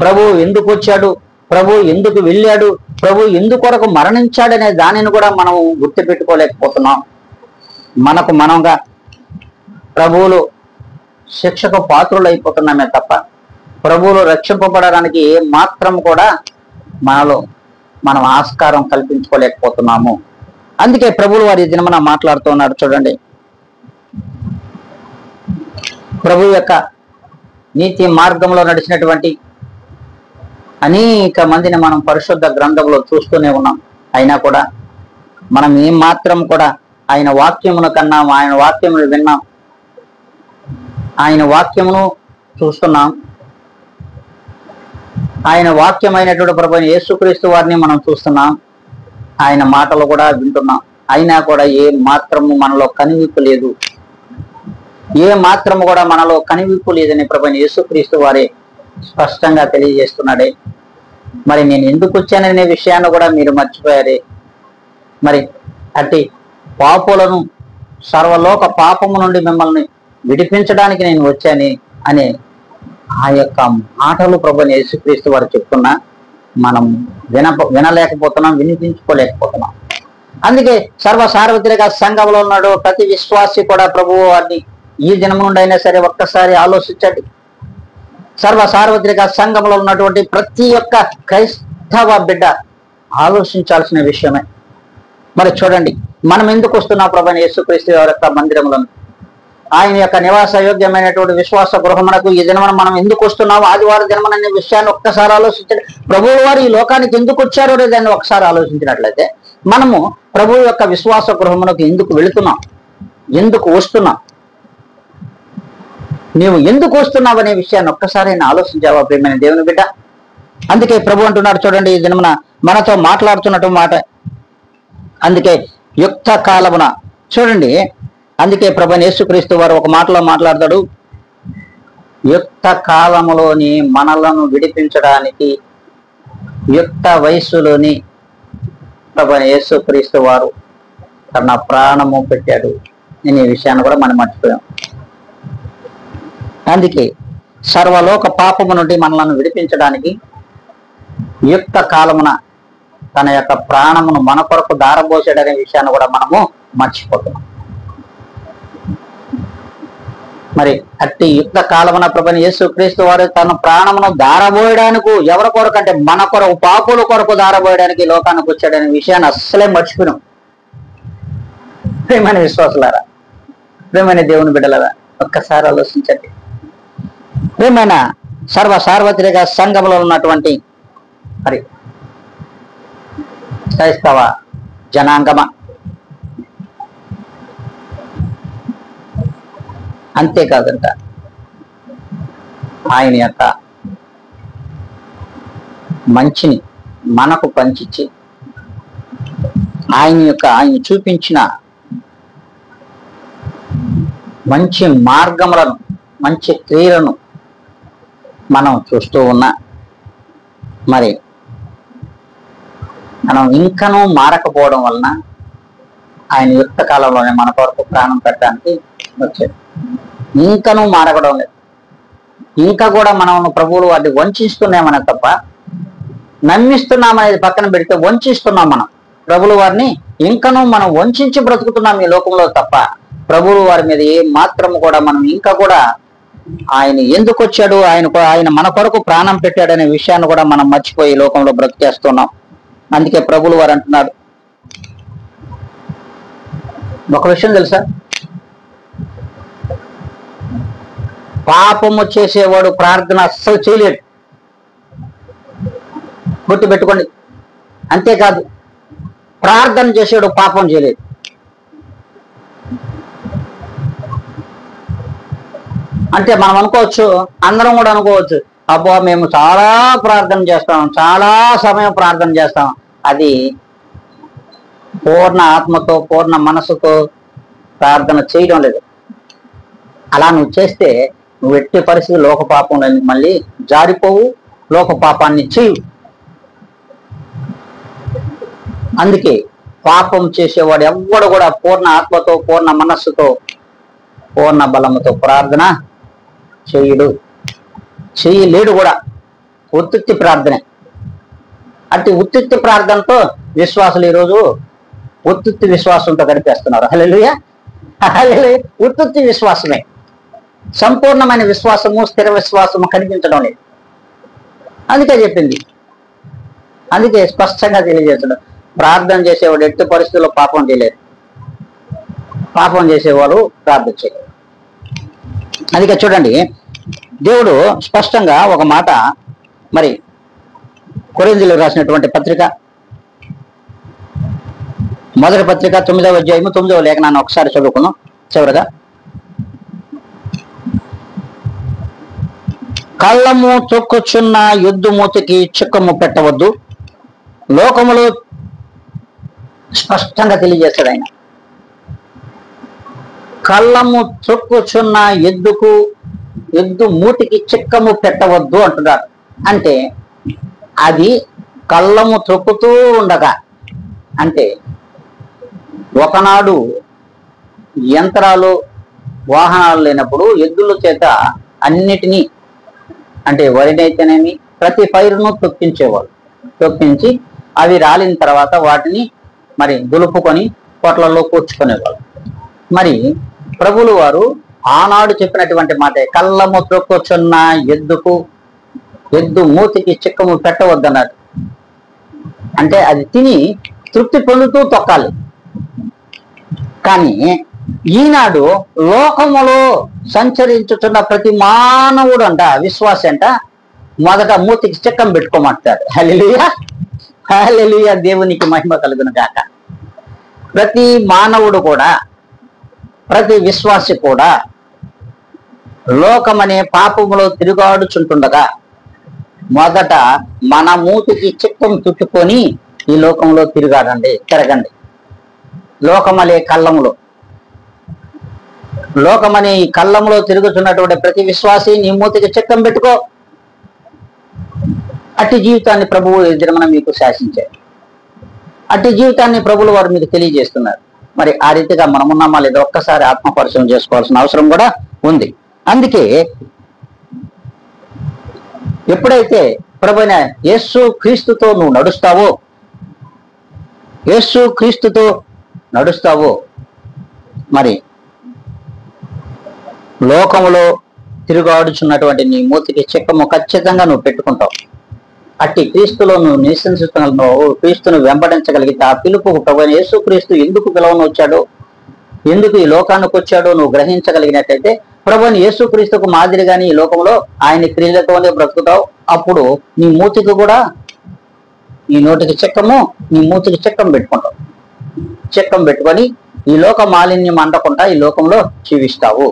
ప్రభు ఎందుకు వచ్చాడు, ప్రభు ఎందుకు వెళ్ళాడు, ప్రభు ఎందుకొరకు మరణించాడనే దానిని కూడా మనం గుర్తుపెట్టుకోలేకపోతున్నాం. మనకు మనంగా ప్రభువులు శిక్షకు పాత్రులు అయిపోతున్నామే తప్ప ప్రభువులు రక్షింపబడడానికి ఏ మాత్రం కూడా మనలో మనం ఆస్కారం కల్పించుకోలేకపోతున్నాము. అందుకే ప్రభువులు వారి దినమున మాట్లాడుతూ ఉన్నారు. చూడండి, ప్రభు యొక్క నీతి మార్గంలో నడిచినటువంటి అనేక మందిని మనం పరిశుద్ధ గ్రంథంలో చూస్తూనే ఉన్నాం. అయినా కూడా మనం ఏం మాత్రం కూడా ఆయన వాక్యమును కన్నాం, ఆయన వాక్యమును విన్నాం, ఆయన వాక్యమును చూస్తున్నాం, ఆయన వాక్యమైనటువంటి ప్రభువైన యేసుక్రీస్తు వారిని మనం చూస్తున్నాం, ఆయన మాటలు కూడా వింటున్నాం. అయినా కూడా ఏ మాత్రము మనలో కనివిప్పు లేదు, ఏ మాత్రము కూడా మనలో కనివిప్పు లేదని ప్రభువైన యేసుక్రీస్తు వారే స్పష్టంగా తెలియజేస్తున్నాడే. మరి నేను ఎందుకు వచ్చాననే విషయాన్ని కూడా మీరు మర్చిపోయారే. మరి అట్టి పాపులను సర్వలోక పాపము నుండి మిమ్మల్ని విడిపించడానికి నేను వచ్చాను అనే ఆ యొక్క మాటలు ప్రభువైన యేసుక్రీస్తు వారు చెప్తున్నా మనం వినలేకపోతున్నాం, వినిపించుకోలేకపోతున్నాం. అందుకే సార్వత్రిక సంఘంలో ఉన్నాడు ప్రతి విశ్వాసి కూడా ప్రభువు వారిని ఈ దినం నుండి అయినా సరే ఒక్కసారి ఆలోచించండి. సార్వత్రిక సంఘంలో ఉన్నటువంటి ప్రతి ఒక్క క్రైస్తవ బిడ్డ ఆలోచించాల్సిన విషయమే. మరి చూడండి, మనం ఎందుకు వస్తున్నాం ప్రభువైన యేసుక్రీస్తు వారి యొక్క మందిరంలో, ఆయన యొక్క నివాస యోగ్యమైనటువంటి విశ్వాస గృహమునకు ఈ దినమున మనం ఎందుకు వస్తున్నాము? ఆదివారం దినమున అనే విషయాన్ని ఒక్కసారి ఆలోచించండి. ప్రభువు వారు ఈ లోకానికి ఎందుకు వచ్చారో దాన్ని ఒకసారి ఆలోచించినట్లయితే మనము ప్రభువు యొక్క విశ్వాస గృహమునకు ఎందుకు వెళుతున్నాం, ఎందుకు వస్తున్నాం, నీవు ఎందుకు వస్తున్నావు అనే విషయాన్ని ఒక్కసారి ఆలోచించావా ప్రియమైన దేవుని బిడ్డ? అందుకే ప్రభు అంటున్నాడు చూడండి, ఈ దినమున మనతో మాట్లాడుతున్నట్టు మాట. అందుకే యుక్త కాలమున చూడండి, అందుకే ప్రభువైన యేసుక్రీస్తు వారు ఒక మాటలో మాట్లాడతాడు, యుక్త కాలములోని మనలను విడిపించడానికి యుక్త వయస్సులోని ప్రభువైన యేసుక్రీస్తు వారు తన ప్రాణము పెట్టాడు. నేను ఈ విషయాన్ని కూడా మనం మర్చిపోయాం. అందుకే సర్వలోక పాపము నుండి మనలను విడిపించడానికి యుక్త కాలమున తన యొక్క ప్రాణమును మన కొరకు దారబోసాడనే విషయాన్ని కూడా మనము మర్చిపోతున్నాం. మరి అట్టి యుక్త కాలమున ప్రభువైన యేసుక్రీస్తు వారు తన ప్రాణమును దారబోయడానికి ఎవరి కొరకు అంటే మన కొరకు, పాపుల కొరకు దారబోయడానికి లోకానికి వచ్చాడనే విషయాన్ని అస్సలే మర్చిపోయినాం. ప్రియమైన విశ్వాసులారా, ప్రియమైన దేవుని బిడ్డలారా, ఒక్కసారి ఆలోచించండి. ప్రియమైన సార్వత్రిక సంఘంలో ఉన్నటువంటి మరి క్రైస్తవ జనాంగమ, అంతేకాదంట ఆయన యొక్క మంచిని మనకు పంచిచ్చి ఆయన చూపించిన మంచి మార్గములను, మంచి క్రియలను మనం చూస్తూ ఉన్నా మరి మనం ఇంకనూ మారకపోవడం వలన ఆయన యుక్త కాలంలోనే మన కొరకు ప్రాణం పెట్టడానికి వచ్చాడు. ఇంకనూ మారకడం లేదు. ఇంకా కూడా మనం ప్రభువులు వాటిని వంచిస్తున్నామనే తప్ప, నమ్మిస్తున్నామనేది పక్కన పెడితే వంచిస్తున్నాం. మనం ప్రభువులు వారిని ఇంకనూ మనం వంచి బ్రతుకుతున్నాం ఈ లోకంలో తప్ప, ప్రభువులు వారి మీద ఏ మాత్రము కూడా మనం ఇంకా కూడా ఆయన ఎందుకు వచ్చాడు, ఆయన మన కొరకు ప్రాణం పెట్టాడనే విషయాన్ని కూడా మనం మర్చిపోయి లోకంలో బ్రతికేస్తున్నాం. అందుకే ప్రభువులు వారు అంటున్నాడు, ఒక విషయం తెలుసా, పాపము చేసేవాడు ప్రార్థన అస్సలు చేయలేడు. గుర్తుపెట్టుకోండి. అంతేకాదు, ప్రార్థన చేసేవాడు పాపం చేయలేడు. అంటే మనం అనుకోవచ్చు, అందరం కూడా అనుకోవచ్చు, అబ్బా మేము చాలా ప్రార్థన చేస్తాం, చాలా సమయం ప్రార్థన చేస్తాం. అది పూర్ణ ఆత్మతో, పూర్ణ మనసుతో ప్రార్థన చేయడం లేదు. అలా నువ్వు చేస్తే నువ్వు ఎట్టి పరిస్థితి లోక పాపంలో మళ్ళీ జారిపోవు, లోక పాపాన్ని చేయు. అందుకే పాపం చేసేవాడు ఎవ్వడు కూడా పూర్ణ ఆత్మతో, పూర్ణ మనస్సుతో, పూర్ణ బలముతో ప్రార్థన చేయలేడు కూడా. ఉత్తుత్తి ప్రార్థనే. అట్టి ఉత్తుత్తి ప్రార్థనతో విశ్వాసులు ఈరోజు ఉత్తుత్తి విశ్వాసంతో గడిపేస్తున్నారు. హల్లెలూయా, హల్లెలూయా. ఉత్తుత్తి విశ్వాసమే. సంపూర్ణమైన విశ్వాసము, స్థిర విశ్వాసము కనిపించడం లేదు. అందుకే చెప్పింది, అందుకే స్పష్టంగా తెలియజేస్తాడు, ప్రార్థన చేసేవాడు ఎట్టి పరిస్థితుల్లో పాపం చేయలేరు, పాపం చేసేవాడు ప్రార్థన చేయలేరు. అందుకే చూడండి, దేవుడు స్పష్టంగా ఒక మాట మరి కొరింథీయులకు రాసినటువంటి పత్రిక, మొదటి పత్రిక 9వ అధ్యాయము 9వ లేఖనాన్ని ఒకసారి చదువుకున్నాం చివరగా. కళ్ళము తొక్కుచున్న యుద్ధ మూతికి చిక్కము పెట్టవద్దు, లోకములో స్పష్టంగా తెలియజేస్తాడు ఆయన. కళ్ళము తొక్కుచున్న ఎద్దు మూటికి చిక్కము పెట్టవద్దు అంటున్నాడు. అంటే అది కళ్ళము తొక్కుతూ ఉండగా, అంటే ఒకనాడు యంత్రాలు, వాహనాలు లేనప్పుడు ఎద్దుల చేత అన్నిటినీ, అంటే వరినైతేనేమి ప్రతి పైరును తొక్కించి అవి రాలిన తర్వాత వాటిని మరి దులుపుకొని పొట్లలో కూర్చుకునేవాళ్ళు. మరి ప్రభువులు వారు ఆనాడు చెప్పినటువంటి మాట, కళ్ళము త్రొక్కుచున్న ఎద్దు మూతికి చిక్కము పెట్టవద్దన్నాడు. అంటే అది తిని తృప్తి పొందుతూ తొక్కాలి. కానీ ఈనాడు లోకములో సంచరించుతున్న ప్రతి మానవుడు అంట, విశ్వాసి అంట, మొదట మూతికి చిక్కం పెట్టుకోమంటాడు. హల్లెలూయా, హల్లెలూయా. దేవునికి మహిమ కలుగును గాక. ప్రతి మానవుడు కూడా, ప్రతి విశ్వాసి కూడా లోకమనే పాపములో తిరుగాడుచుంటుండగా మొదట మన మూతికి చిక్కం చుట్టుకొని ఈ లోకంలో తిరగండి. లోకమనే ఈ కళ్ళములో తిరుగుతున్నటువంటి ప్రతి విశ్వాసి నీ మూతికి చిక్కం పెట్టుకో. అట్టి జీవితాన్ని ప్రభువు ఎదురమన మీకు శాసించారు. అట్టి జీవితాన్ని ప్రభువులు వారు మీకు తెలియజేస్తున్నారు. మరి ఆ రీతిగా మనమున్నామా లేదా ఒక్కసారి ఆత్మపరిశీలన చేసుకోవాల్సిన అవసరం కూడా ఉంది. అందుకే ఎప్పుడైతే ప్రభువైన యేసు క్రీస్తుతో నువ్వు నడుస్తావో మరి లోకములో తిరుగాడుచున్నటువంటి నీ మూతికి చిక్కము ఖచ్చితంగా నువ్వు పెట్టుకుంటావు. అట్టి క్రీస్తులో నువ్వు నివసించుతున్నావు, క్రీస్తును వెంబడించగలిగితే ఆ పిలుపుకు ప్రభువైన యేసు క్రీస్తు ఎందుకు పిలవను వచ్చాడో, ఎందుకు ఈ లోకానికి వచ్చాడో నువ్వు గ్రహించగలిగినట్లయితే ప్రభువుని యేసుక్రీస్తుకు మాదిరిగాని ఈ లోకంలో ఆయన క్రియలతోనే బ్రతుకుతావు. అప్పుడు నీ మూతికి కూడా, నీ నోటికి చెక్కము, నీ మూతికి చెక్కం పెట్టుకుంటావు. చెక్కం పెట్టుకొని ఈ లోక మాలిన్యం అంటకుండా ఈ లోకంలో జీవిస్తావు.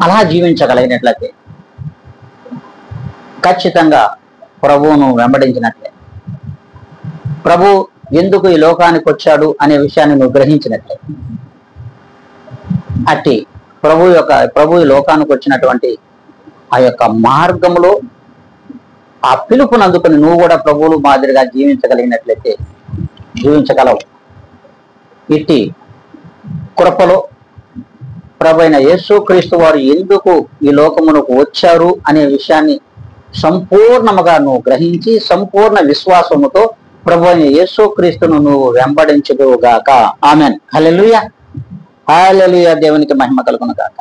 అలా జీవించగలిగినట్లయితే ఖచ్చితంగా ప్రభువును వెంబడించినట్లే, ప్రభు ఎందుకు ఈ లోకానికి వచ్చాడు అనే విషయాన్ని నువ్వు గ్రహించినట్లే, అట్టి ప్రభు ఈ లోకానికి వచ్చినటువంటి ఆ యొక్క మార్గంలో ఆ పిలుపుని అందుకుని నువ్వు కూడా ప్రభువులు మాదిరిగా జీవించగలిగినట్లయితే జీవించగలవు. ఇట్టి కృపలో ప్రభు అయిన యేసుక్రీస్తు వారు ఎందుకు ఈ లోకమునకు వచ్చారు అనే విషయాన్ని సంపూర్ణముగా నువ్వు గ్రహించి సంపూర్ణ విశ్వాసముతో ప్రభు అయిన యేసుక్రీస్తును నువ్వు వెంబడించుదువుగాక. ఆమెన్. హల్లెలూయా, హల్లెలూయా. దేవునికి మహిమ కలుగును గాక.